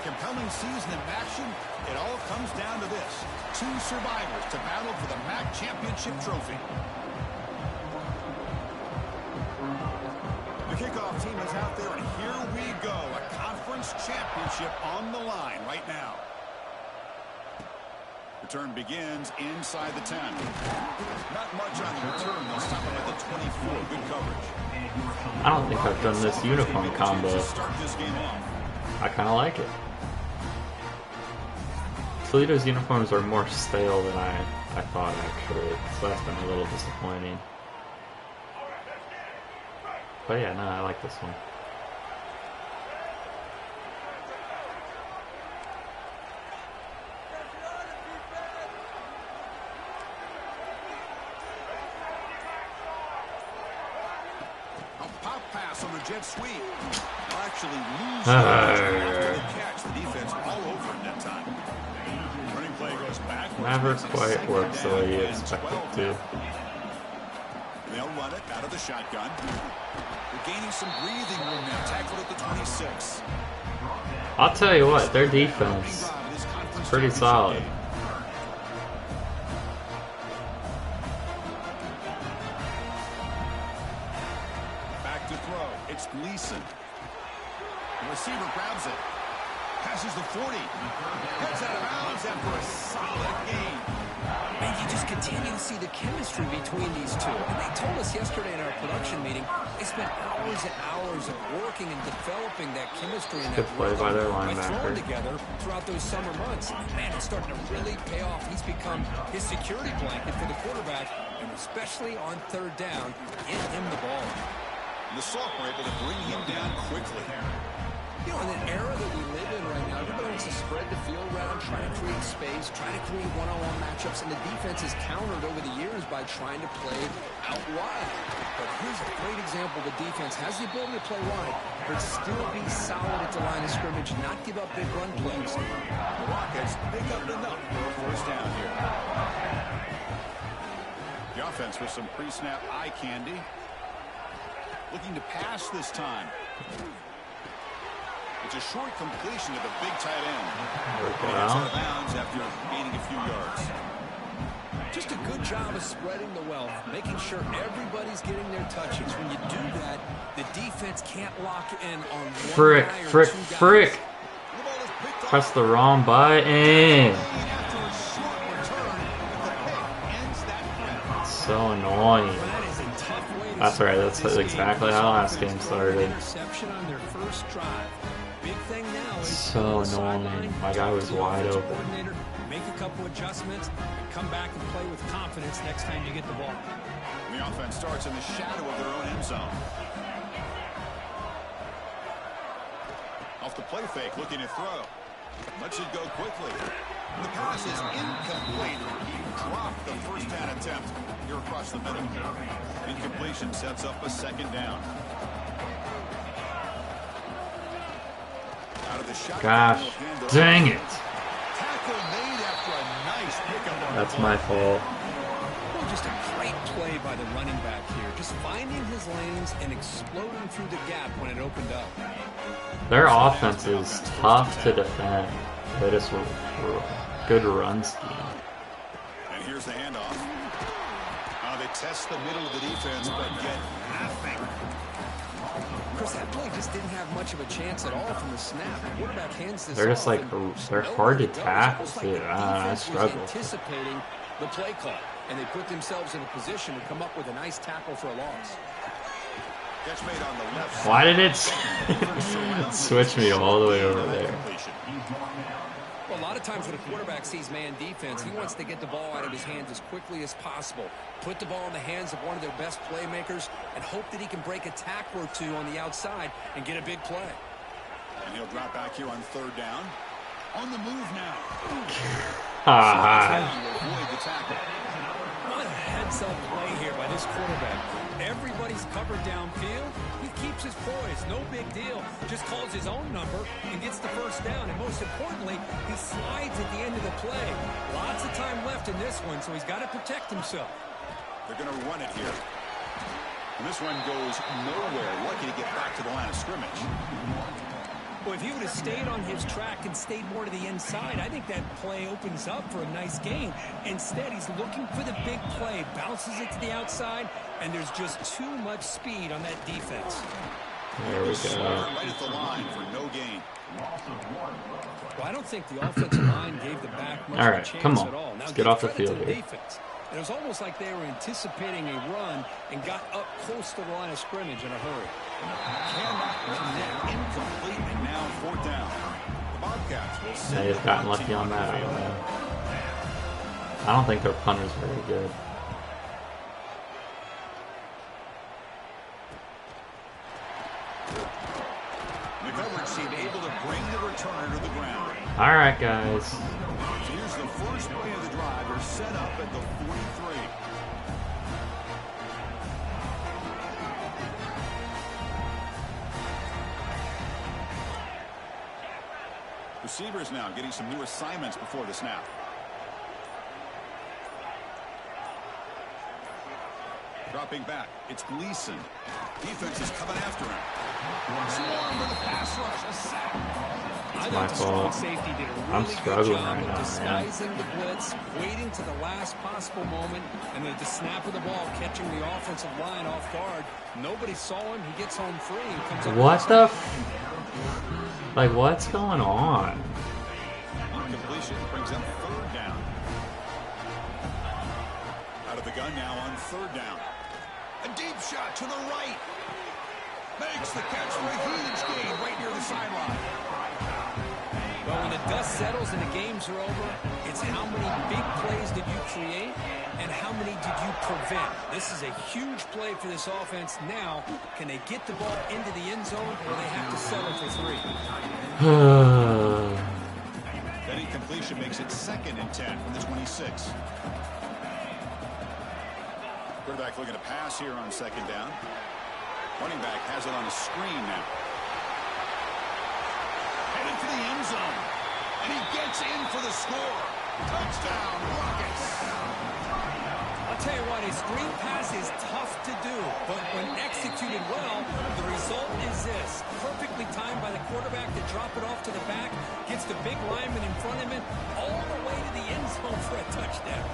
compelling season in action, it all comes down to this. 2 survivors to battle for the MAC championship trophy. The kickoff team is out there, and here we go. A conference championship on the line right now. Return begins inside the 10. Not much on the return. They'll stop him at the 24. Good coverage. I don't think I've done this uniform combo. I kind of like it. Toledo's uniforms are more stale than I thought, actually. So that's been a little disappointing. But yeah, no, I like this one. Pop pass on the jet sweep. I'll actually lose after the catch. The defense all over him that time. Running play goes back. Never quite works the way you expect it to. They'll run it out of the shotgun. They're gaining some breathing room now. Tackled at the 26. I'll tell you what, their defense is pretty solid. Gleason. The receiver grabs it. Passes the 40. Gets out of bounds after a solid game. And you just continue to see the chemistry between these two. And they told us yesterday in our production meeting, they spent hours and hours of working and developing that chemistry and that play by their by linebacker. throwing together throughout those summer months. Man, it's starting to really pay off. He's become his security blanket for the quarterback, and especially on third down, get him the ball. The sophomore able to bring him down quickly. You know, in an era that we live in right now, everybody wants to spread the field around, try to create space, try to create one-on-one matchups, and the defense has countered over the years by trying to play out wide. But here's a great example. The defense has the ability to play wide, but still be solid at the line of scrimmage, not give up big run plays. The Rockets pick up enough for a first down here. The offense with some pre-snap eye candy. Looking to pass this time. It's a short completion to the big tight end. It's out of bounds after gaining a few yards. Just a good job of spreading the wealth, making sure everybody's getting their touches. When you do that, the defense can't lock in on one guy or two guys. Press the wrong button. It's so annoying. That's right. That's exactly how last game started. So annoying. My guy was wide open. Make a couple adjustments and come back and play with confidence next time you get the ball. The offense starts in the shadow of their own end zone. Off the play fake, looking to throw. Lets it go quickly. The pass is incomplete. He dropped the first down attempt here across the middle. Incompletion sets up a second down. Out of the shot. Gosh, dang it. Tackle made after a nice pickup. That's my fault. Well, just a great play by the running back here. Just finding his lanes and exploding through the gap when it opened up. Their offense is tough to defend. They just were good run scheme. And here's the handoff. They test the middle of the defense, but get nothing. Chris, that play just didn't have much of a chance at all from the snap. The quarterback hands this They're just off, like, they're hard to tackle too. I struggle. Anticipating the play call, and they put themselves in a position to come up with a nice tackle for a loss. Catch made on the left. Why did it switch me all the way over there? Well, a lot of times when a quarterback sees man defense, he wants to get the ball out of his hands as quickly as possible, put the ball in the hands of one of their best playmakers, and hope that he can break a tackle or two on the outside and get a big play. And he'll drop back here on third down. On the move now. Avoid the tackle. What a heads-up play here by this quarterback. Everybody's covered downfield. He keeps his poise. No big deal. Just calls his own number and gets the first down. And most importantly, he slides at the end of the play. Lots of time left in this one, so he's got to protect himself. They're going to run it here. And this one goes nowhere. Lucky to get back to the line of scrimmage. Well, if he would have stayed on his track and stayed more to the inside, I think that play opens up for a nice gain. Instead, he's looking for the big play, bounces it to the outside, and there's just too much speed on that defense. There we go. Right at the line for no gain. Well, I don't think the offensive line gave the back much All of right, a chance come on. at all. Now, Let's give get off the credit to field the here. defense. It was almost like they were anticipating a run and got up close to the line of scrimmage in a hurry. Cannot connect. Incomplete, and now fourth down. The Bobcats will send May have the gotten punting lucky on that. I field. don't know. I don't think their punter's very good. The coverage seemed able to bring the returner to the ground. All right, guys. So here's the first play of the drive. They're set up at the 43. Receivers now getting some new assignments before the snap. Dropping back, it's Gleason. Defense is coming after him. Swarm with a pass rush, a sack. I my thought the strong fault. safety did a really I'm good struggling job right of now, disguising the blitz, waiting to the last possible moment, and then at the snap of the ball, catching the offensive line off guard. Nobody saw him. He gets home free and comes up. What the like, what's going on? Incompletion brings up third down. Out of the gun now on third down. A deep shot to the right. Makes the catch for a huge gain right near the sideline. Well, when the dust settles and the games are over, it's how many big plays did you create and how many did you prevent. This is a huge play for this offense. Now, can they get the ball into the end zone or they have to settle for 3? That incompletion makes it 2nd and 10 from the 26. Quarterback looking to pass here on 2nd down. Running back has it on a screen now. Headed for the end zone. And he gets in for the score. Touchdown, Rockets. I'll tell you what, a screen pass is tough to do, but when executed well, the result is this. Perfectly timed by the quarterback to drop it off to the back, gets the big lineman in front of him, all the way to the end zone for a touchdown.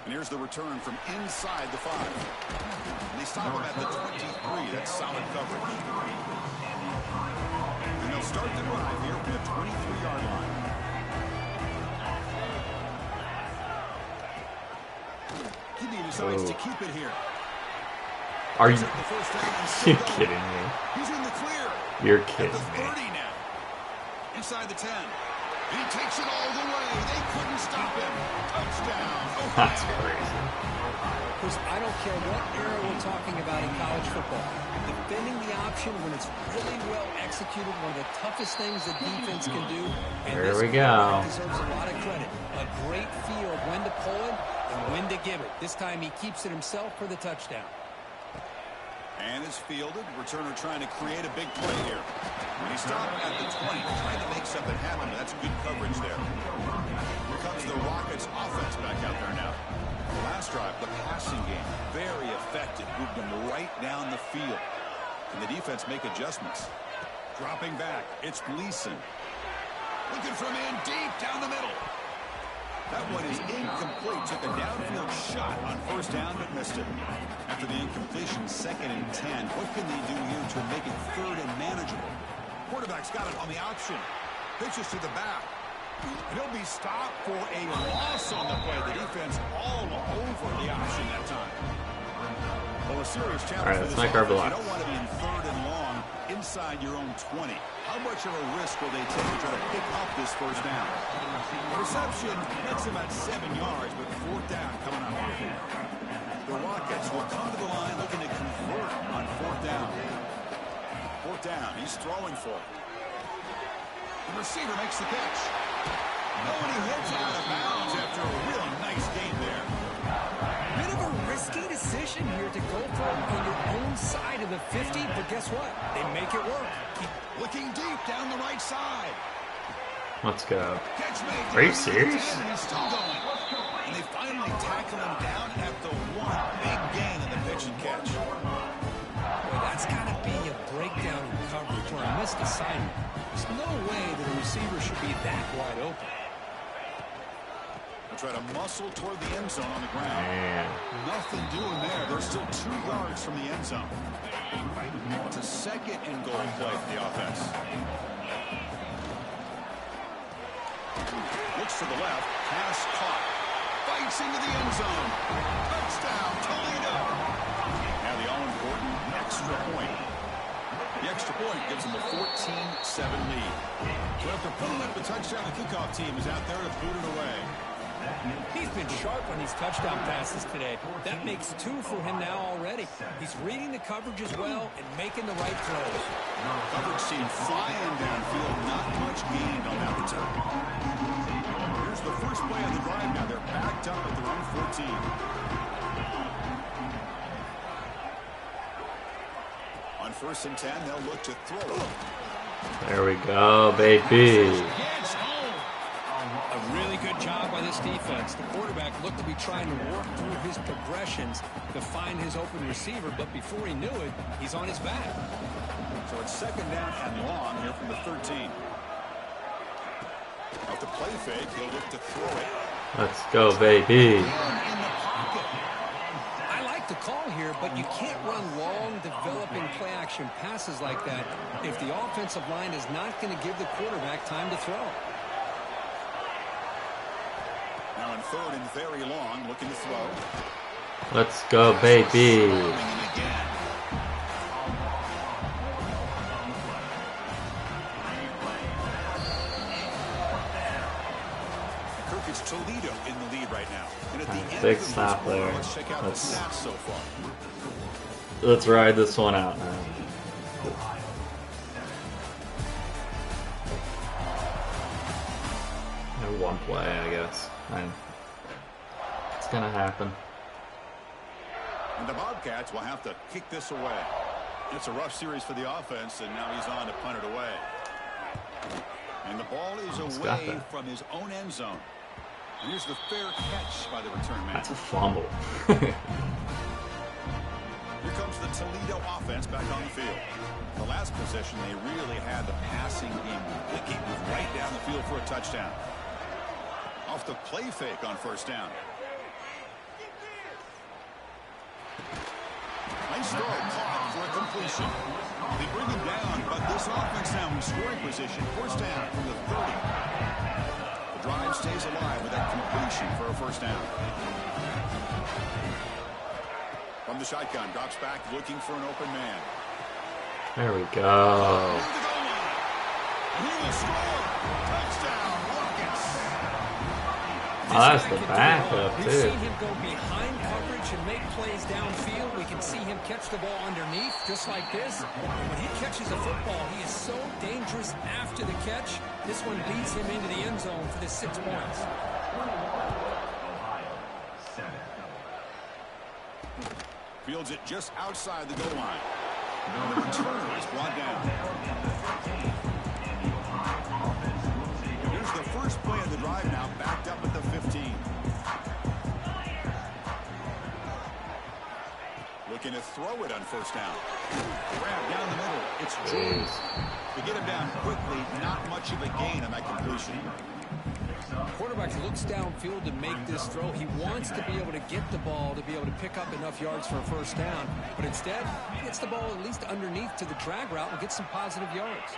And here's the return from inside the 5. And they stop him at the 23. That's solid coverage. And they'll start the drive here from the 23-yard line. Kidney decides to keep it here. Are you The first down and you still going. kidding me? He's in the clear. You're At kidding the me. 30 now. Inside the 10. And he takes it all the way. They couldn't stop him. Touchdown. That's Ohio. crazy. Because I don't care what era we're talking about in college football. Defending the option when it's really well executed, one of the toughest things that defense can do. And There this we go. quarterback deserves a lot of credit. A great feel of when to pull it and when to give it. This time he keeps it himself for the touchdown. And is fielded. Returner trying to create a big play here. When he stopped at the 20, trying to make something happen. That's good coverage there. Here comes the Rockets offense back out there now. The last drive, the passing game, very effective. Moved them right down the field. And the defense make adjustments. Dropping back, it's Gleason. Looking for a man deep down the middle. That one is incomplete. Took a downfield shot on first down, but missed it. After the incompletion, 2nd and 10. What can they do here to make it 3rd and manageable? Quarterback's got it on the option. Pitches to the back. And he'll be stopped for a loss on the play. The defense all over the option that time. Well, a serious challenge. All right, for let's this make our offense. blocks. You don't want to be in 3rd and long inside your own 20. How much of a risk will they take to try to pick up this first down? Reception gets him at 7 yards, but 4th down coming up. The Rockets will come to the line looking to convert on 4th down. 4th down, he's throwing for it. The receiver makes the catch. No, and he hits it out of bounds after a real nice game there. Bit of a risky decision here to go for it on your own side of the 50, but guess what? They make it work. Keep looking deep down the right side. Let's go. Catch made. Are you serious? And he's still going. And they finally tackle him down at the 1. mentioned catch. Boy, that's got to be a breakdown in coverage or a missed assignment. There's no way that a receiver should be that wide open. They'll try to muscle toward the end zone on the ground. Man. Nothing doing there. They're still 2 yards from the end zone. It's a second and goal play for the offense. Looks to the left. Pass caught. Fights into the end zone. Touchdown, Toledo. Now the all-important extra point. The extra point gives them a 14-7 lead. So after pulling up the touchdown, the kickoff team is out there to boot it away. He's been sharp on these touchdown passes today. That makes 2 for him now already. He's reading the coverage as well and making the right throws. Coverage team flying downfield. Not much gained on that return. Here's the first play of the drive now. They're backed up at their own 14. On 1st and 10, they'll look to throw. There we go, baby. A really good job by this defense. The quarterback looked to be trying to work through his progressions to find his open receiver, but before he knew it, he's on his back. So it's 2nd down and long here from the 13. Off the play fake, he'll look to throw it. Let's go, baby. I like the call here, but you can't run long, developing play-action passes like that if the offensive line is not going to give the quarterback time to throw. Now on 3rd and very long, looking to throw. Let's go, baby. It's Toledo in the lead right now. And at the end Big of the snap quarter, there. let's check out the stats so far. Let's ride this one out now. One play, I guess. And it's gonna happen. And the Bobcats will have to kick this away. It's a rough series for the offense, and now he's on to punt it away. And the ball is away from his own end zone. And here's the fair catch by the return man. That's a fumble. Here comes the Toledo offense back on the field. The last possession, they really had the passing game clicking right down the field for a touchdown. Off the play fake on 1st down. Nice throw caught for a completion. They bring him down, but this offense now in scoring position. 1st down from the 30. The drive stays alive with that completion for a 1st down. From the shotgun, drops back looking for an open man. There we go. He will score. Touchdown, Rockets. Oh, that's the backup, We've seen too. him go behind coverage and make plays downfield. We can see him catch the ball underneath, just like this. When he catches a football, he is so dangerous after the catch. This one beats him into the end zone for the 6 points. Fields it just outside the goal line. The return is brought down. Here's the first play of the drive now, backed up at the 15. Looking to throw it on 1st down. Grab down the middle. It's Jones. To get him down quickly, not much of a gain on that completion. Quarterback looks downfield to make this throw. He wants to be able to get the ball to be able to pick up enough yards for a 1st down. But instead, he gets the ball at least underneath to the drag route and gets some positive yards.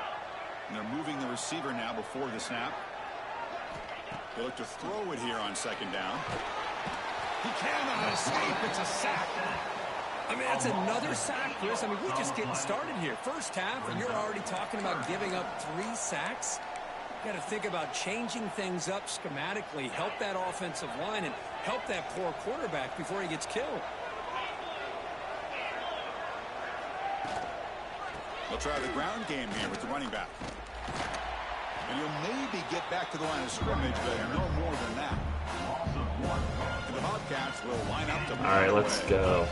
And they're moving the receiver now before the snap. They look to throw it here on 2nd down. He cannot escape. It's a sack. I mean, that's another sack, Chris. I mean, we're just getting started here. 1st half, and you're already talking about giving up 3 sacks. You got to think about changing things up schematically, help that offensive line, and help that poor quarterback before he gets killed. They'll try the ground game here with the running back. And he'll maybe get back to the line of scrimmage, but no more than that. And the Bobcats will line up to... All right, let's go.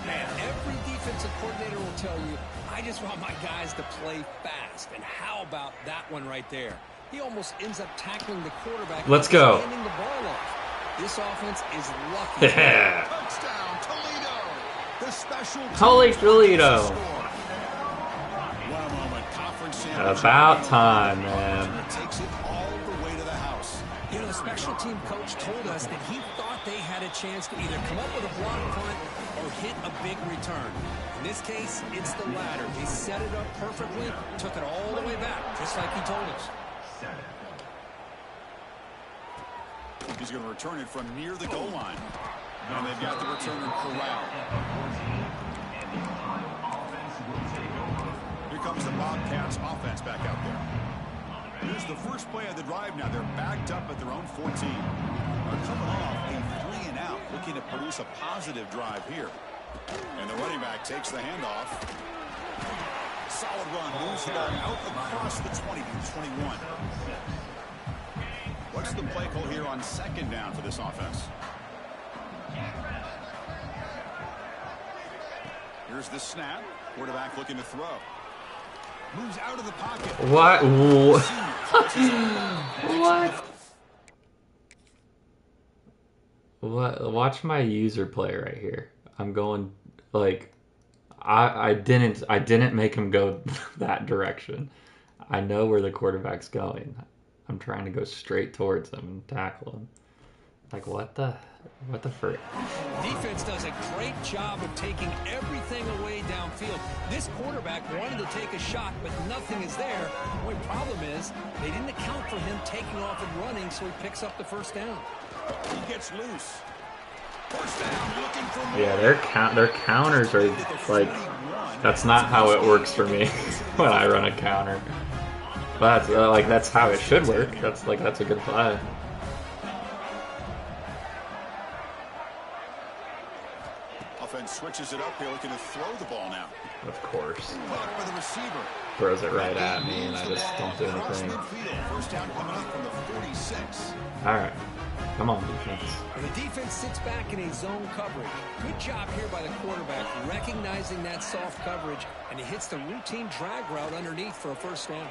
Man, every defensive coordinator will tell you, I just want my guys to play fast. And how about that one right there? He almost ends up tackling the quarterback. Let's go. Handing the ball off. This offense is lucky. Yeah. Touchdown, Toledo. The special Holy Toledo! What a moment. Conference About time, man. takes it all the way to the house. You know, the special team coach told us that he thought they had a chance to either come up with a block punt or hit a big return. In this case, it's the latter. They set it up perfectly, took it all the way back, just like he told us. He's going to return it from near the goal line. And they've got the returner corralled. Here comes the Bobcats offense back out there. Here's the first play of the drive now. They're backed up at their own 14. They're coming off a 3-and-out, looking to produce a positive drive here. And the running back takes the handoff. Solid run, moves the ball out across the 20 to 21. What's the play call here on second down for this offense? Here's the snap. Quarterback looking to throw. Moves out of the pocket. What? What? Watch my user play right here. I'm going like I didn't make him go that direction. I know where the quarterback's going. I'm trying to go straight towards him and tackle him. Like what the frick? Defense does a great job of taking everything away downfield. This quarterback wanted to take a shot, but nothing is there. The only problem is they didn't account for him taking off and running, so he picks up the first down. He gets loose. First down, looking for more. Yeah, their counters are like that's not how it works for me when I run a counter. But that's how it should work. That's a good play. Offense switches it up here, looking to throw the ball now. Of course. Blocked by the receiver. Throws it right at me, and I just don't do anything. First down coming up from the 46. All right, come on, defense. And the defense sits back in a zone coverage. Good job here by the quarterback, recognizing that soft coverage, and he hits the routine drag route underneath for a first down.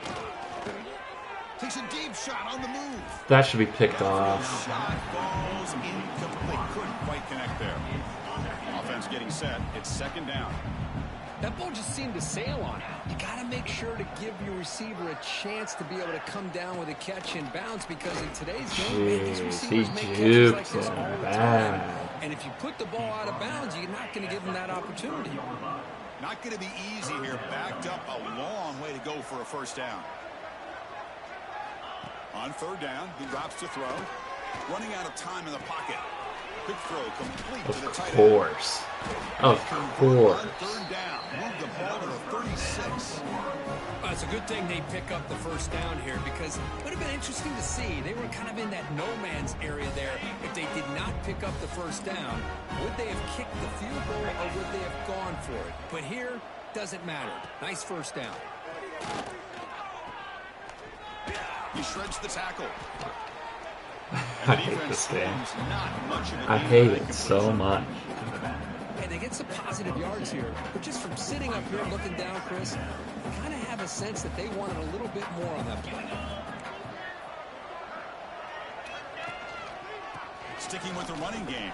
Takes a deep shot on the move. That should be picked off. Shot goes incomplete. Couldn't quite connect there. Offense getting set. It's second down. That ball just seemed to sail on it. You got to make sure to give your receiver a chance to be able to come down with a catch and bounce, because in today's game, man, these receivers make catches like this all the time. And if you put the ball out of bounds, you're not going to give them that opportunity. Not going to be easy here. Backed up a long way to go for a first down. On third down, he drops to throw. Running out of time in the pocket. Quick throw complete to the tight end. Of course. Third down. Move the ball to the 36. Well, it's a good thing they pick up the first down here, because it would have been interesting to see. They were kind of in that no man's area there. If they did not pick up the first down, would they have kicked the field goal or would they have gone for it? But here, doesn't matter. Nice first down. He shreds the tackle. I hate this game. I hate it so much. And they get some positive yards here, but just from sitting up here looking down, Chris, you kind of have a sense that they wanted a little bit more on that play. Sticking with the running game.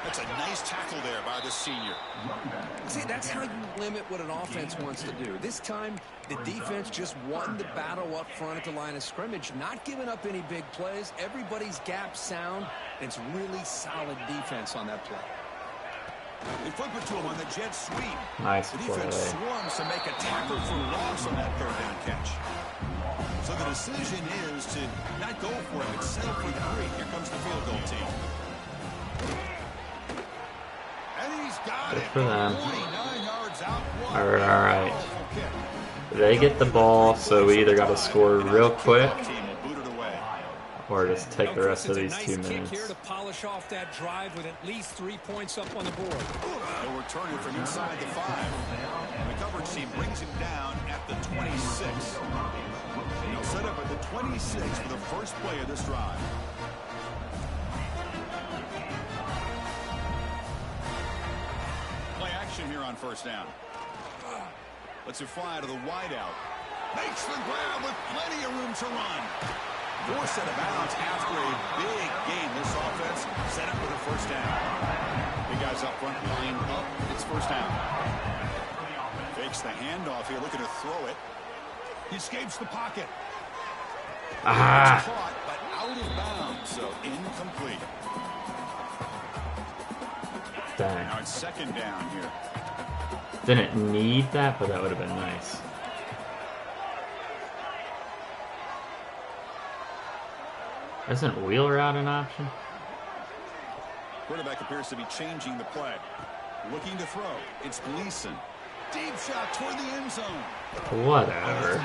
That's a nice tackle there by the senior. See, that's how you limit what an offense wants to do. This time, the defense just won the battle up front at the line of scrimmage, not giving up any big plays. Everybody's gap sound. It's really solid defense on that play. They flip it to him on the jet sweep. Nice The play. defense swarms to make a tackle for loss on that third down catch. So the decision is to not go for it, but settle for three. Here comes the field goal team. And he's got Good it. for them. 49 yards out. All right. They get the ball, so we either got to score real quick or just take the rest of these 2 Nice kick minutes. here to polish off that drive with at least 3 points up on the board. They'll return it from inside the 5. The coverage team brings him down at the 26. They'll set up at the 26 for the first play of this drive. Play action here on first down. Lets it fly to the wideout. Makes the grab with plenty of room to run. Forced out of bounds after a big gain. This offense set up with a first down. Big guys up front, line up. It's first down. Fakes the handoff here, looking to throw it. He escapes the pocket. Ah. Caught, but out of bounds, so incomplete. Dang. Now it's second down here. Didn't need that, but that would have been nice. Isn't Wheeler out an option? Quarterback appears to be changing the play. Looking to throw. It's Gleason. Deep shot toward the end zone. Whatever.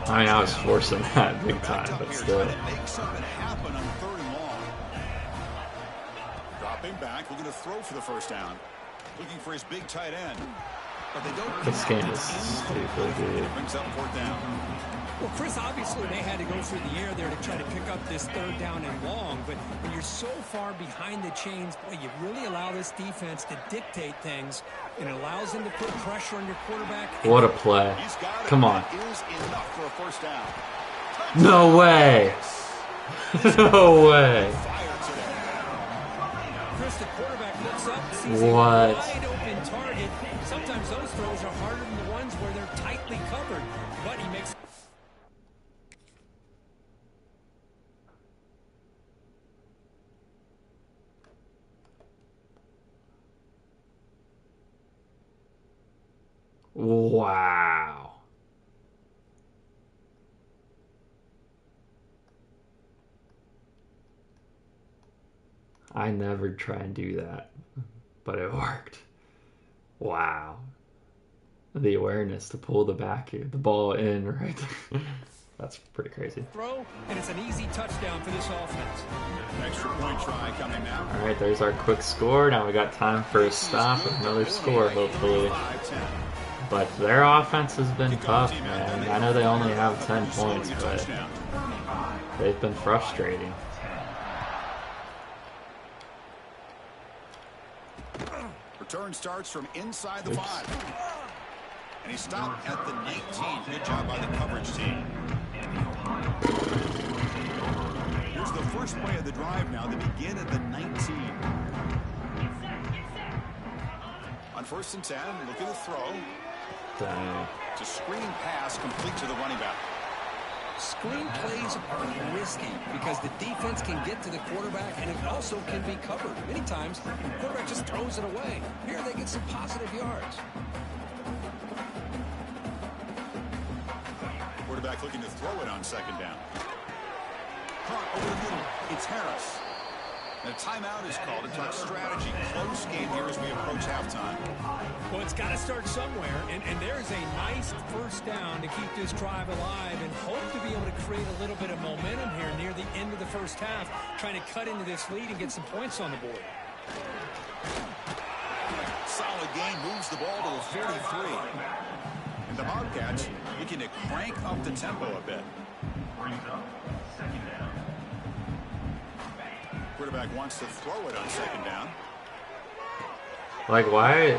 I mean, I was forcing that big time, but still. Dropping back, looking to throw for the first down. Looking for his big tight end. But they don't. This game is stupid, dude. Brings up fourth down. Well, Chris, obviously they had to go through the air there to try to pick up this third down and long, but when you're so far behind the chains, boy, you really allow this defense to dictate things, and it allows them to put pressure on your quarterback. What a play. Come on. Is enough for a first down. No way. No way. Chris, the quarterback looks up, sees a What? wide open target. Sometimes those throws are harder than the ones where they're tightly covered, but he makes... Wow. I never try and do that, but it worked. Wow. The awareness to pull the ball in right there. That's pretty crazy. Throw, and it's an easy touchdown for this offense. Extra point try coming now. All right, there's our quick score. Now we got time for a stop, another score, hopefully. But their offense has been tough, man. I know they only have 10 points, but they've been frustrating. Return starts from inside the 5. And he stopped at the 19. Good job by the coverage team. Here's the first play of the drive now. They begin at the 19. On first and 10, looking to throw. Dang. It's a screen pass complete to the running back. Screen plays are risky because the defense can get to the quarterback and it also can be covered. Many times, the quarterback just throws it away. Here they get some positive yards. Quarterback looking to throw it on second down. Caught over the middle. It's Harris. And a timeout is called to talk strategy. Close game here as we approach halftime. Well, it's got to start somewhere, and there's a nice first down to keep this drive alive and hope to be able to create a little bit of momentum here near the end of the first half, trying to cut into this lead and get some points on the board. Solid game, moves the ball to the 43. And the Bobcats looking to crank up the tempo a bit. Quarterback wants to throw it on second down. Like, why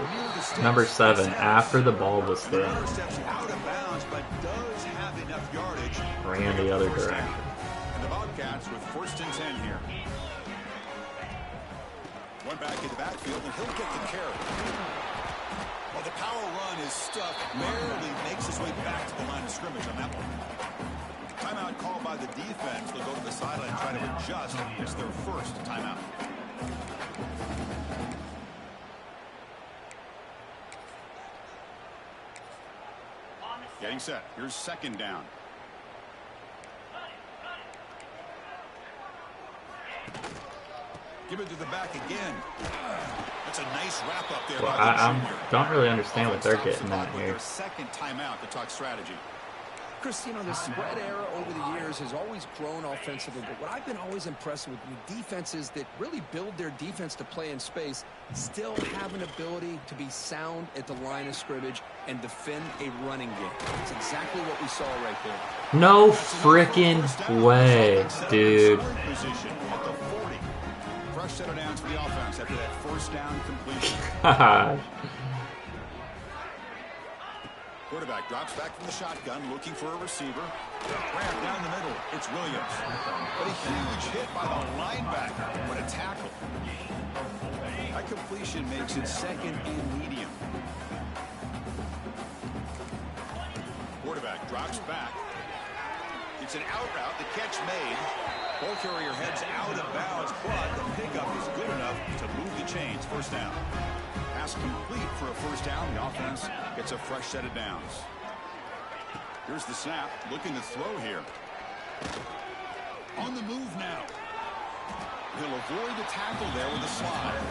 number 7 after the ball was thrown Out of bounds, but does have enough yardage. ran the other direction? And the Bobcats with first and 10 here. One back in the backfield, and he'll get the carry. Well, the power run is stuck. Barely makes his way back to the line of scrimmage on that one. Timeout called by the defense. They'll go to the sideline and try to adjust. It's their first timeout. Getting set. Here's second down. Give it to the back again. That's a nice wrap up there. Well, by the I junior. don't really understand what they're getting at With here. their second timeout to talk strategy. Chris, you know, the spread era over the years has always grown offensively, but what I've been always impressed with defenses that really build their defense to play in space still have an ability to be sound at the line of scrimmage and defend a running game. That's exactly what we saw right there. No frickin' way, dude. Position at the 40. Fresh set of downs for the offense after that first down completion. Quarterback drops back from the shotgun, looking for a receiver. Ran down the middle. It's Williams. But a huge hit by the linebacker. What a tackle. That completion makes it second and medium. Quarterback drops back. It's an out route. The catch made. Ball carrier heads out of bounds, but the pickup is good enough to move the chains. First down. Pass complete for a first down. The offense gets a fresh set of downs. Here's the snap. Looking to throw here. On the move now. He'll avoid the tackle there with a slide.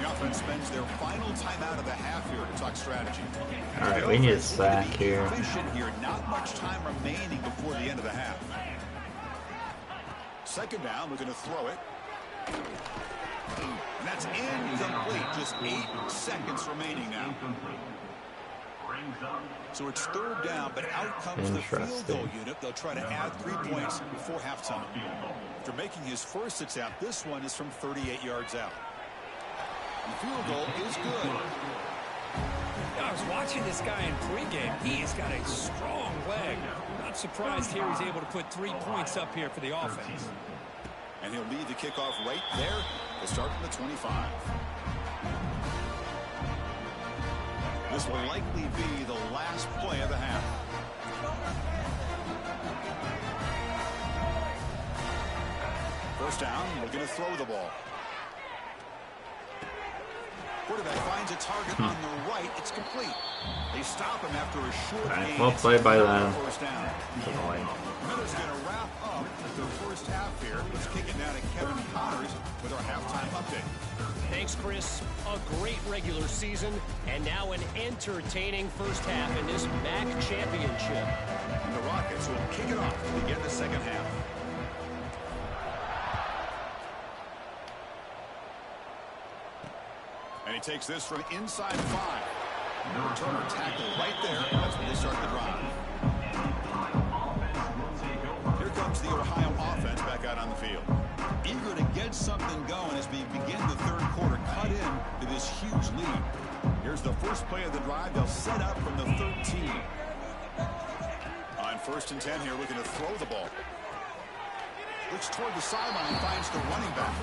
The offense spends their final timeout of the half here to talk strategy. All right, we need a sack here. Here. Not much time remaining before the end of the half. Second down, looking to throw it. And that's incomplete. Just 8 seconds remaining now. So it's third down, but out comes the field goal unit. They'll try to add 3 points before halftime. After making his first attempt, this one is from 38 yards out. And the field goal is good. I was watching this guy in pregame. He's got a strong leg. Not surprised here he's able to put 3 points up here for the offense. And he'll lead the kickoff right there. They'll start from the 25. This will likely be the last play of the half. First down, looking to throw the ball. Quarterback finds a target on the right. It's complete. They stop him after a short gain. Well played by them. First down. Miller's going to wrap up the first half here. Let's kick it down to Kevin Connors with our halftime update. Thanks, Chris. A great regular season, and now an entertaining first half in this MAC championship. And the Rockets will kick it off to begin the second half. And he takes this from inside 5. The returner tackle right there. That's when they start the drive. Here comes the Ohio offense back out on the field. Eager to get something going as we begin the third quarter. Cut in to this huge lead. Here's the first play of the drive. They'll set up from the 13. On first and 10 here, looking to throw the ball. Looks toward the sideline, finds the running back.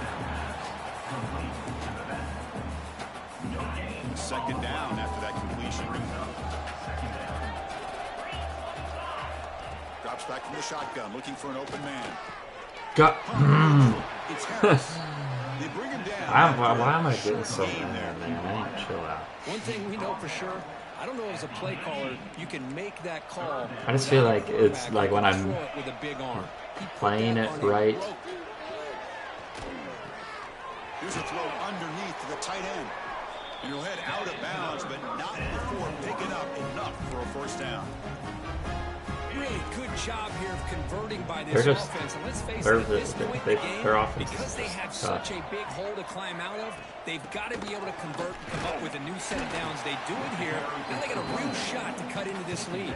Second down after that completion. Drops back from the shotgun, looking for an open man. It's Harris. They bring him down. Why am I getting so mad, man? I need to chill out. One thing we know for sure, I don't know as a play caller, you can make that call. I just feel like it's like when I'm with a big arm. playing it right. Here's a throw underneath to the tight end. And he'll head out of bounds, but not before picking up enough for a first down. Really good job here of converting by this They're just- offense. And let's face they're- it, at this point in the game, their offense because is they have tough. such a big hole to climb out of, they've got to be able to convert and come up with a new set of downs. They do it here. Now they got a real shot to cut into this lead.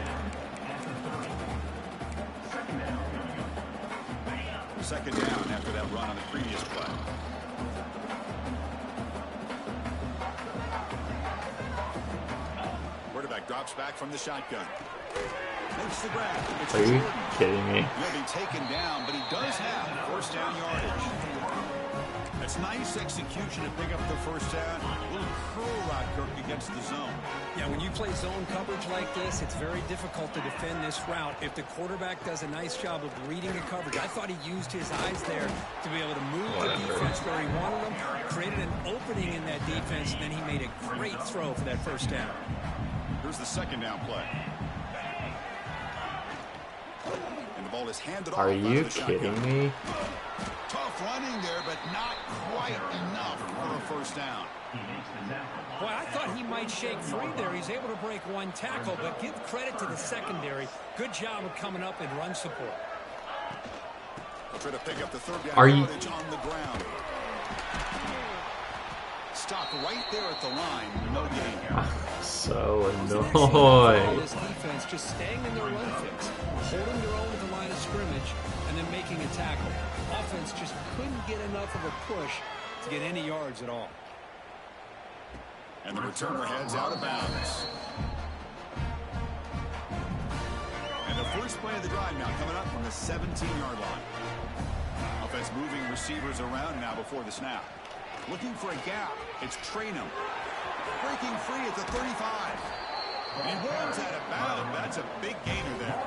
Second down after that run on the previous play. Quarterback drops back from the shotgun. Makes the grab. It's Are you Jordan. kidding me? He'll be taken down, but he does have first down yardage. That's nice execution to pick up the first down. A little curl route, Kirk, against the zone. Yeah, when you play zone coverage like this, it's very difficult to defend this route if the quarterback does a nice job of reading the coverage. I thought he used his eyes there to be able to move the defense where he wanted them, created an opening in that defense, and then he made a great throw for that first down. Here's the second down play. And the ball is handed off. Are out of you the kidding shotgun. me? Tough running there, but not quite enough for a first down. Boy, I thought he might shake free there. He's able to break one tackle, but give credit to the secondary. Good job of coming up and run support. They'll try to pick up the third down Are you- yardage on the ground. Stopped right there at the line. No gain. So All annoyed. this defense just staying in their run fix, holding their own at the line of scrimmage, and then making a tackle. Offense just couldn't get enough of a push to get any yards at all. And the returner heads out of bounds. first play of the drive now coming up from the 17-yard line. Offense moving receivers around now before the snap. Looking for a gap. It's Trainum. Breaking free at the 35. He warns out of bounds. That's a big gainer there.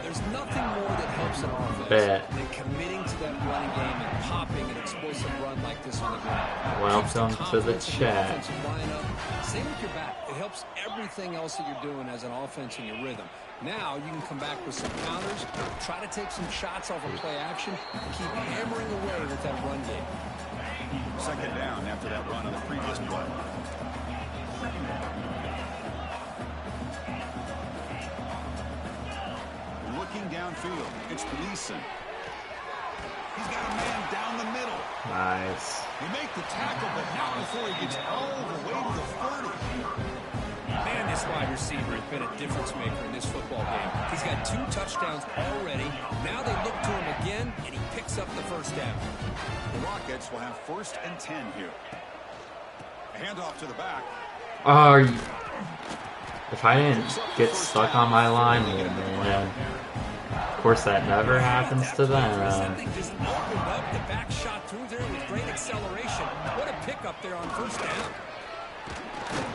There's nothing more that helps an offense than committing to that running game and popping an explosive run like this on the ground. Welcome to the chat. Same with your back. It helps everything else that you're doing as an offense in your rhythm. Now you can come back with some counters, try to take some shots off of play action, and keep hammering away with that run game. Second down after that run on the previous play. Looking downfield, it's Gleason. He's got a man down the middle. Nice. He make the tackle, but not before he gets all the way to the 30. Man, this wide receiver has been a difference maker in this football game. He's got 2 touchdowns already. Now they look to him again, and he picks up the first down. The Rockets will have 1st and 10 here. A handoff to the back. If I didn't get stuck on my line, man. Of course, that never happens to them. Something just opened up. The back shot through there with great acceleration. What a pickup there on first down.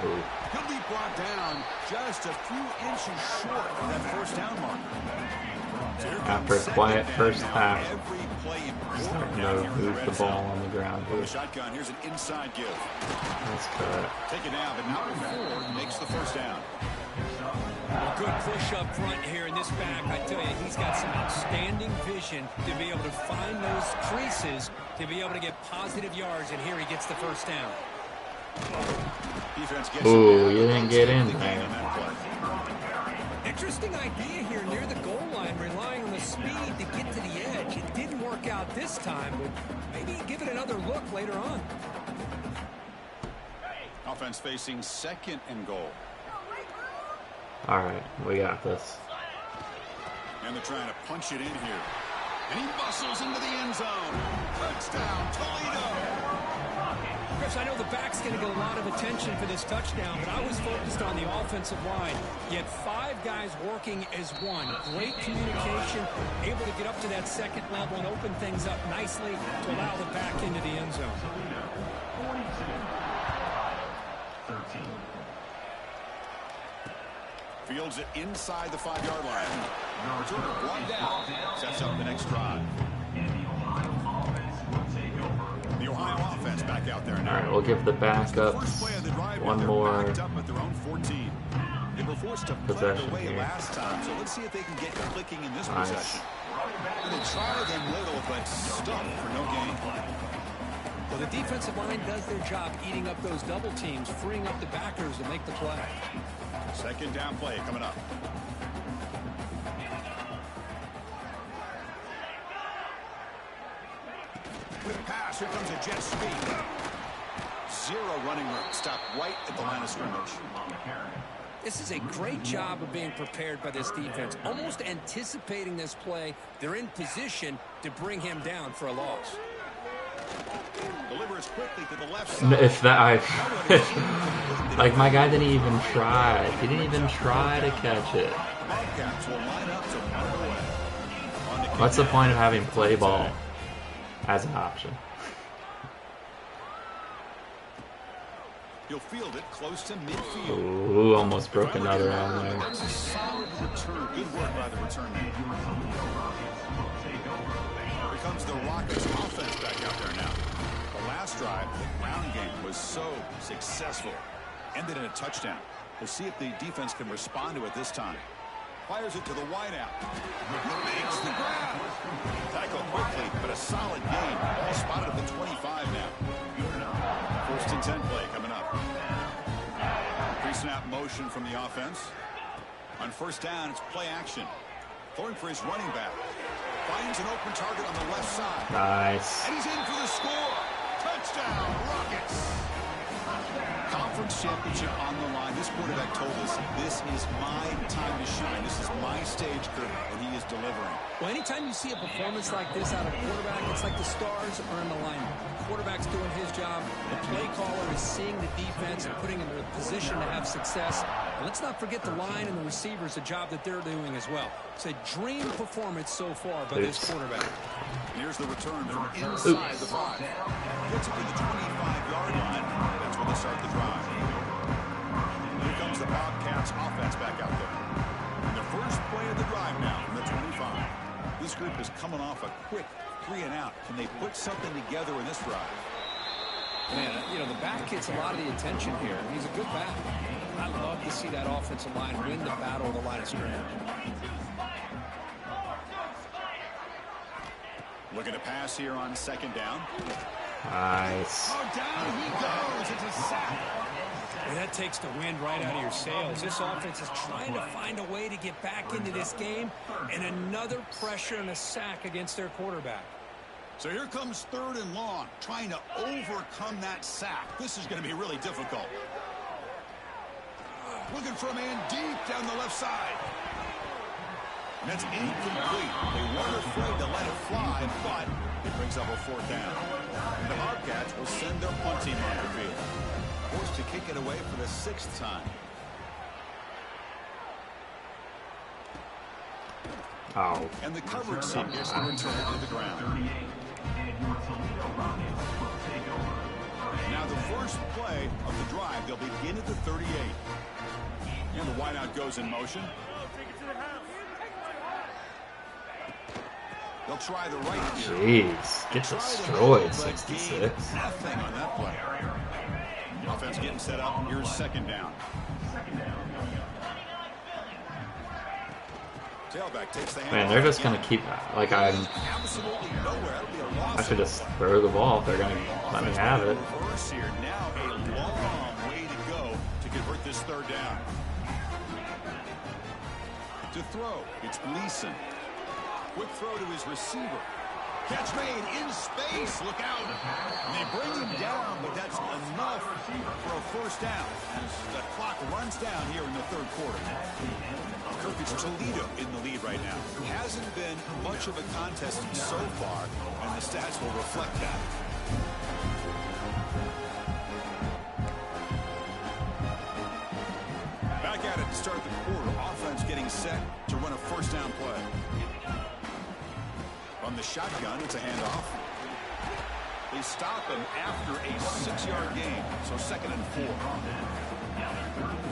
He'll be brought down just a few inches short of that first down marker. After a quiet first half, starting to move the ball on the ground here. Shotgun, here's an inside give. That's cut. Take it down, but number 4 makes the first down. A good push up front here in this back. I tell you, he's got some outstanding vision to be able to find those creases, to be able to get positive yards, and here he gets the first down. Ooh, you didn't get in there. Interesting idea here near the goal line, relying on the speed to get to the edge. It didn't work out this time, but maybe give it another look later on. Offense facing 2nd and goal. All right, we got this. And they're trying to punch it in here. And he bustles into the end zone. Touchdown, Toledo. Chris, I know the back's going to get a lot of attention for this touchdown, but I was focused on the offensive line. You had 5 guys working as one. Great communication, able to get up to that 2nd level and open things up nicely to allow the back into the end zone. Fields it inside the 5-yard line. Returner brought down. Sets up the next drive. The Ohio offense back out there now. All right, we'll give the backups one more They were forced to possession away here. last time, so let's see if they can get clicking in this possession. They try them little, but stuck for no gain. Well, the defensive line does their job eating up those double teams, freeing up the backers to make the play. 2nd down play coming up. With a pass, here comes a jet sweep. 0 running room. Stop right at the line of scrimmage. This is a great job of being prepared by this defense, almost anticipating this play. They're in position to bring him down for a loss. Delivers quickly to the left side. If that, like my guy didn't even try. He didn't even try to catch it. Bobcats will line up to punt away. What's the point of having play ball as an option? He'll field it close to midfield. Ooh, almost broke another arm there. That's a solid return. Good work by the return man. Here comes the Rockets offense back out there now. The last drive, the ground game was so successful. Ended in a touchdown. We'll see if the defense can respond to it this time. Fires it to the wideout. Makes the grab. Tackle quickly, but a solid gain. Ball spotted at the 25 now. 1st and 10 play coming up. Pre-snap motion from the offense. On 1st down, it's play action. Throwing for his running back. Finds an open target on the left side. Nice. And he's in for the score. Touchdown, Rockets. Conference championship on the line. This quarterback told us, this is my time to shine. This is my stage, Kurt, and he is delivering. Well, anytime you see a performance like this out of a quarterback, it's like the stars are in alignment. The quarterback's doing his job. The play caller is seeing the defense and putting him in a position to have success. And let's not forget the line and the receivers, the job that they're doing as well. It's a dream performance so far by this quarterback. Here's the return from inside the 5. Gets it to the 25-yard line. That's where they start the drive. Here comes the Bobcats offense back out there. And the first play of the drive now from the 25. This group is coming off a quick 3-and-out. Can they put something together in this drive? Man, you know, the back gets a lot of the attention here. He's a good back. I love to see that offensive line win the battle of the line of scrimmage. Looking to pass here on second down. Nice. Oh, down he goes. It's a sack. And that takes the wind right out of your sails. This offense is trying to find a way to get back into this game, and another pressure and a sack against their quarterback. So here comes 3rd and long, trying to overcome that sack. This is going to be really difficult. Looking for a man deep down the left side. And that's incomplete. They weren't afraid to let it fly, but it brings up a 4th down. And the Bobcats will send their punt team on the field. Forced to kick it away for the 6th time. Oh. And the coverage team gets the return to the ground. Now the first play of the drive, they'll begin at the 38. And the wideout goes in motion. They'll try the right here. Jeez, get destroyed, 66. Nothing on that play. Offense getting set up. Here's 2nd down. Tailback takes the hand. Man, they're just gonna keep like I should just throw the ball if they're gonna let me have it. Here now, a long way to go to convert this 3rd down. To throw, it's Gleason. Quick throw to his receiver. Catch made in space. Look out. And they bring him down, but that's enough for a 1st down as the clock runs down here in the 3rd quarter. Kirk, it's Toledo in the lead right now. It hasn't been much of a contest so far, and the stats will reflect that. Back at it to start the quarter. Offense getting set to run a 1st down play. On the shotgun, it's a handoff. They stop him after a 6-yard gain, so 2nd and 4.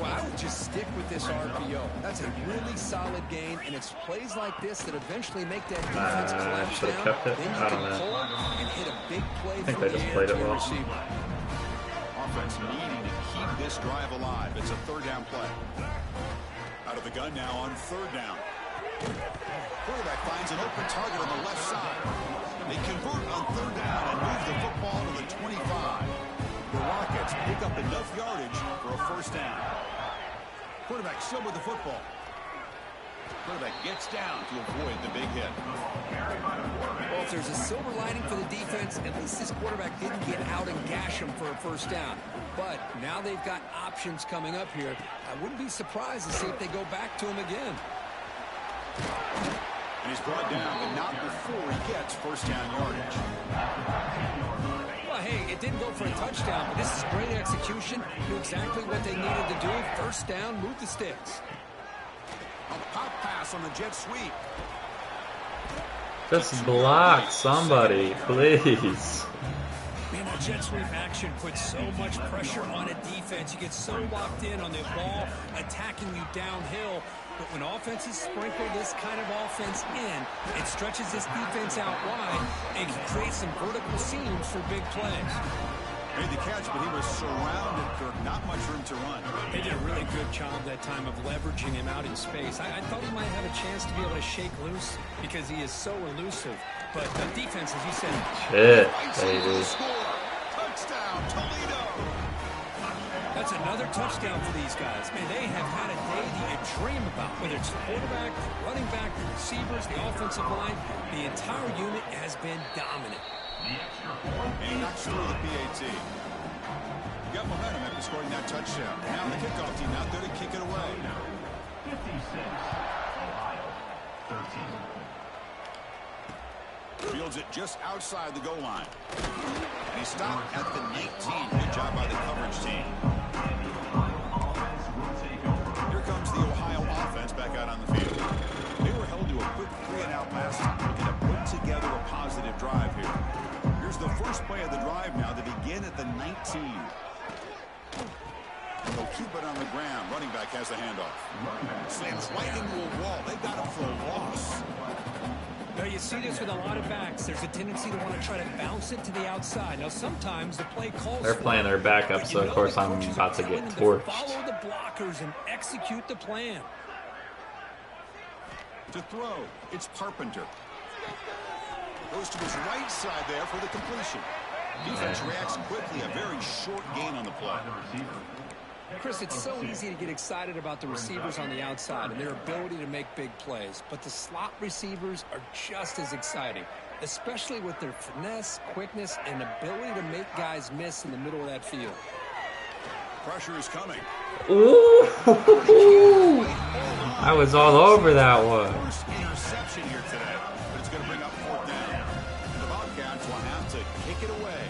Well, I would just stick with this RPO. That's a really solid gain, and it's plays like this that eventually make that defense collapse should have down. kept it. Then you I can don't know. pull and hit a big play I think from they the just air played to it your well. receiver. Offense needing to keep this drive alive. It's a 3rd down play. Out of the gun now on 3rd down. Quarterback finds an open target on the left side. They convert on 3rd down and move the football to the 25. The Rockets pick up enough yardage for a 1st down. Quarterback still with the football. Quarterback gets down to avoid the big hit. Well, if there's a silver lining for the defense, at least this quarterback didn't get out and gash him for a 1st down. But now they've got options coming up here. I wouldn't be surprised to see if they go back to him again. And he's brought down, but not before he gets 1st down yardage. Well, hey, it didn't go for a touchdown, but this is great execution. Knew exactly what they needed to do. 1st down, move the sticks. A pop pass on the jet sweep. Just block somebody, please. Man, that jet sweep action puts so much pressure on a defense. You get so locked in on the ball attacking you downhill. But when offenses sprinkle this kind of offense in, it stretches this defense out wide and can create some vertical seams for big plays. Made the catch, but he was surrounded, Kirk. Not much room to run. They did a really good job that time of leveraging him out in space. I thought he might have a chance to be able to shake loose because he is so elusive. But the defense, as you said, Shit, baby. Touchdown, Toledo. that's another touchdown for these guys. Man, they have had a day that you dream about. Whether it's the quarterback, the running back, the receivers, the offensive line, the entire unit has been dominant. And he knocks through the PAT. got momentum after scoring that touchdown. Now the kickoff team out there to kick it away. 56, Ohio, 13. Fields it just outside the goal line. And he stopped at the 19. Good job by the coverage team. Here comes the Ohio offense back out on the field. They were held to a quick 3-and-out last time. Looking to put together a positive drive here. Here's the first play of the drive now to begin at the 19. And they'll keep it on the ground. Running back has the handoff. Slams right into a wall. They've got him for a loss. Now you see this with a lot of backs. There's a tendency to want to try to bounce it to the outside. Now sometimes the play calls. They're playing their backup, so of course I'm about to get torched. Follow the blockers and execute the plan. To throw, it's Carpenter. Goes to his right side there for the completion. Defense reacts quickly. A very short gain on the play. Chris, it's so easy to get excited about the receivers on the outside and their ability to make big plays, but the slot receivers are just as exciting, especially with their finesse, quickness, and ability to make guys miss in the middle of that field. Pressure is coming. Ooh! I was all over that one. First interception here today, but it's going to bring up 4th down. And the Bobcats will have to kick it away.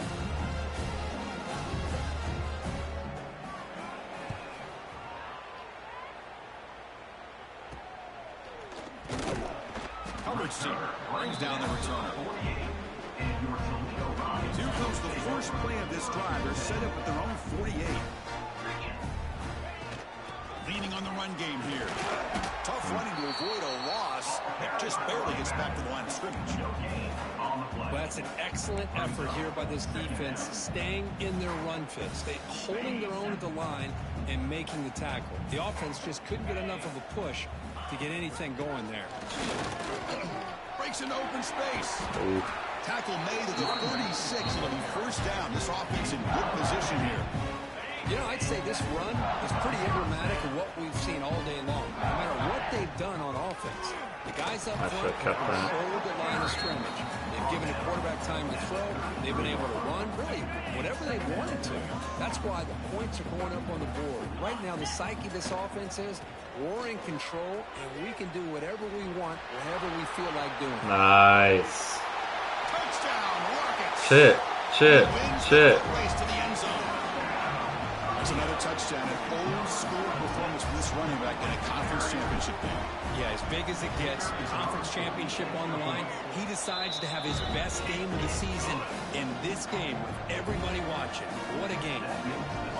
Coverage team brings down the returner. Here comes the first play of this drive. They're set up at their own 48. Leaning on the run game here. Tough running to avoid a loss. It just barely gets back to the line of scrimmage. Well, that's an excellent effort here by this defense, staying in their run fits. They holding their own at the line and making the tackle. The offense just couldn't get enough of a push to get anything going there. Breaks into open space. Ooh. Tackle made at the 36. It'll be first down. This offense in good position here. You know, I'd say this run is pretty emblematic of what we've seen all day long. No matter what they've done on offense, the guys up front have controlled the line of scrimmage. They've given the quarterback time to throw. They've been able to run, really, whatever they wanted to. That's why the points are going up on the board. Right now, the psyche of this offense is we're in control, and we can do whatever we want, whenever we feel like doing. Nice. Touchdown, Rockets. Shit. Race to the end zone. That's another touchdown. An old school performance from this running back in a conference championship game. Yeah, as big as it gets, conference championship on the line, he decides to have his best game of the season in this game with everybody watching. What a game.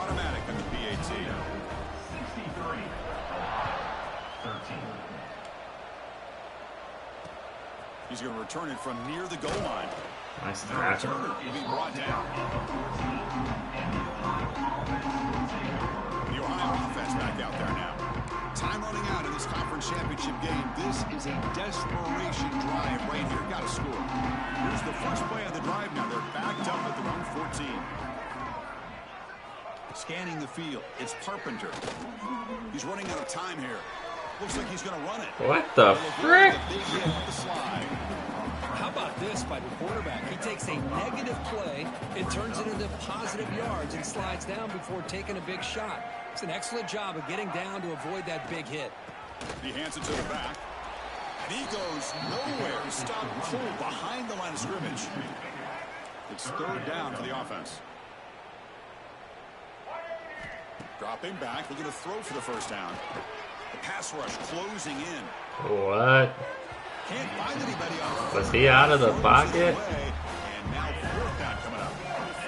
Automatic on the PAT. 63, 13. He's going to return it from near the goal line. Nice tackle. Turner will be brought down. The Ohio offense back out there now. Time running out in this conference championship game. This is a desperation drive right here. Got to score. Here's the first play of the drive now. They're backed up at their own 14. Scanning the field. It's Carpenter. He's running out of time here. Looks like he's going to run it. What the frick? Big hit with the slide. How about this by the quarterback? He takes a negative play and turns it into positive yards and slides down before taking a big shot. It's an excellent job of getting down to avoid that big hit. He hands it to the back. And he goes nowhere. Stop cold behind the line of scrimmage. It's 3rd down for the offense. Dropping back. Looking to throw for the first down. The pass rush closing in. What? Can't find anybody on. Was he out of the pocket? And now 4th down coming up.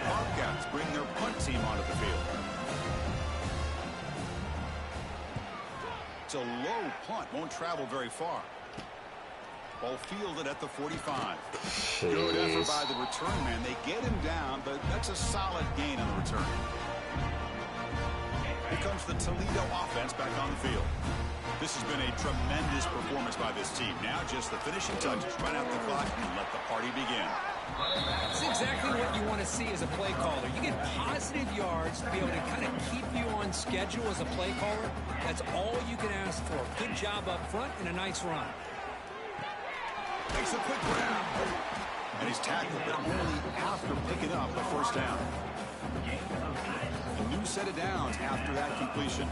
Bobcats bring their punt team onto the field. It's a low punt. Won't travel very far. Ball fielded at the 45. Good effort by the return man. They get him down, but that's a solid gain on the return. Here comes the Toledo offense back on the field. This has been a tremendous performance by this team. Now just the finishing touches. Run out the clock and let the party begin. That's exactly what you want to see as a play caller. You get positive yards to be able to kind of keep you on schedule as a play caller. That's all you can ask for. Good job up front and a nice run. Makes a quick grab. And he's tackled, but only after picking up the first down. A new set of downs after that completion.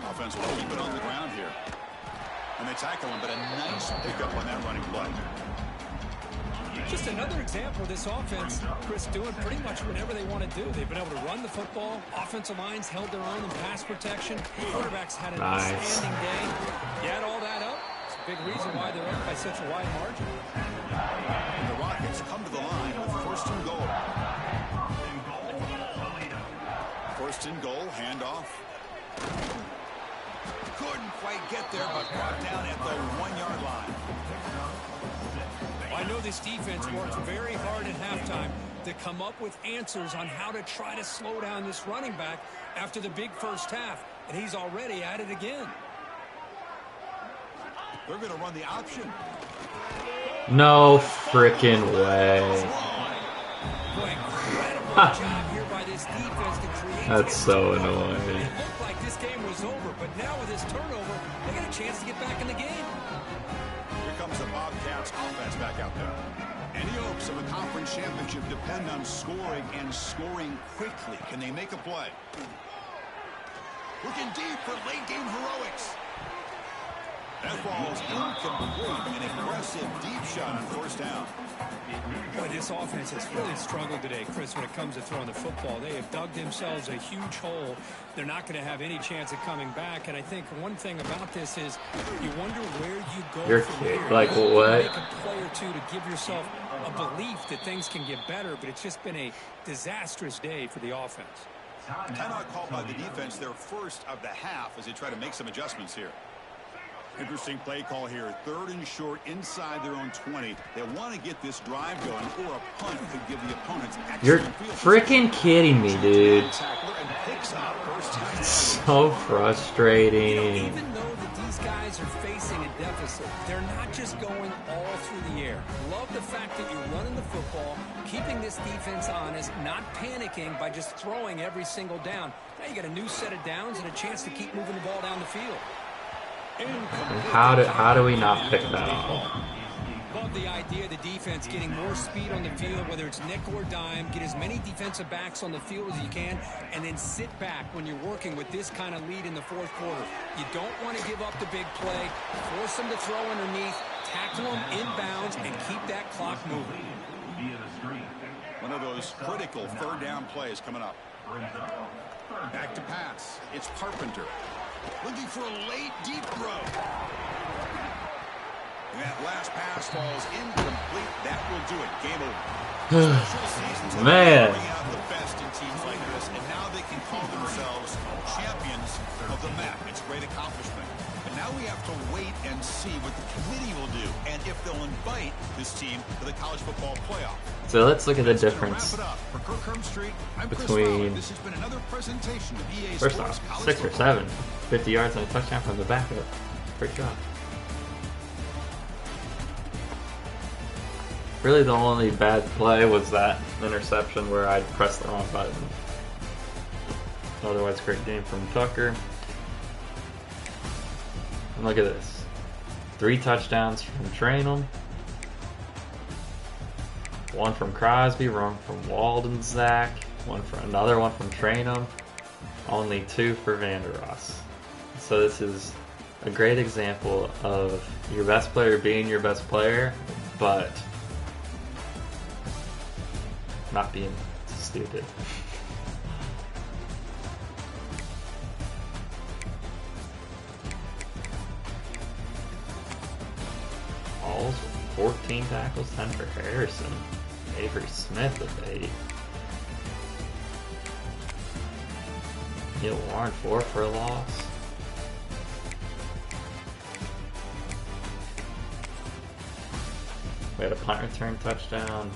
Offense will keep it on the ground here. And they tackle him, but a nice pickup on that running play. Just another example of this offense, Chris, doing pretty much whatever they want to do. They've been able to run the football. Offensive lines held their own in pass protection. Quarterbacks had an outstanding day. You add all that up, it's a big reason why they're up by such a wide margin. And the Rockets come to the line with first and goal. First and goal, handoff. Couldn't quite get there, but brought down at the 1-yard line. I know this defense worked very hard at halftime to come up with answers on how to try to slow down this running back after the big first half, and he's already at it again. They're going to run the option. No freaking way. Boy, incredible job here by this defense to create. That's so annoying. It looked like this game was over, but now with this turnover, they got a chance to get back in the game. Here comes the Bobcats offense back out there. Any hopes of a conference championship depend on scoring and scoring quickly. Can they make a play? Looking deep for late game heroics. That ball's incomplete. An aggressive deep shot on first down. Boy, this offense has really struggled today, Chris, when it comes to throwing the football. They have dug themselves a huge hole. They're not going to have any chance of coming back. And I think one thing about this is you wonder where you go You're from kidding. here. Like, You what? make a play or two to give yourself a belief that things can get better, but it's just been a disastrous day for the offense. Timeout called by the defense, their first of the half, as they try to make some adjustments here. Interesting play call here. 3rd and short inside their own 20. They want to get this drive going, or a punt could give the opponents You're excellent field freaking kidding me, dude. tackler and picks up first down. So frustrating. Even though that these guys are facing a deficit, they're not just going all through the air. Love the fact that you're running the football, keeping this defense honest, not panicking by just throwing every single down. Now you got a new set of downs and a chance to keep moving the ball down the field. How do we not pick that off? Love the idea of the defense getting more speed on the field, whether it's nickel or dime, get as many defensive backs on the field as you can, and then sit back when you're working with this kind of lead in the fourth quarter. You don't want to give up the big play, force them to throw underneath, tackle them inbounds, and keep that clock moving. One of those critical 3rd down plays coming up. Back to pass. It's Carpenter. Looking for a late deep throw. And that last pass falls incomplete. That will do it. Game over. Special seasons have Man. bring out the best in teams like this, and now they can call themselves champions of the MAC. It's a great accomplishment. But now we have to wait and see what the committee will do, and if they'll invite this team to the college football playoff. So let's look at the That's gonna difference wrap it up. For Kirk Hermstreet, I'm Chris between, Fowler. This has been another presentation of EA first Sports off, College 6 or Football. 7, 50 yards and a touchdown from the backup. Great job. Really, the only bad play was that interception where I pressed the wrong button. Otherwise, great game from Tucker. And look at this. 3 touchdowns from Trainum. 1 from Crosby, 1 from Walden Zach, another one from Trainum. Only 2 for Vandeross. So this is a great example of your best player being your best player, but not being stupid. Balls, 14 tackles, 10 for Harrison. Avery Smith with 8. Neil Warren, 4 for a loss. We had a punt return touchdown.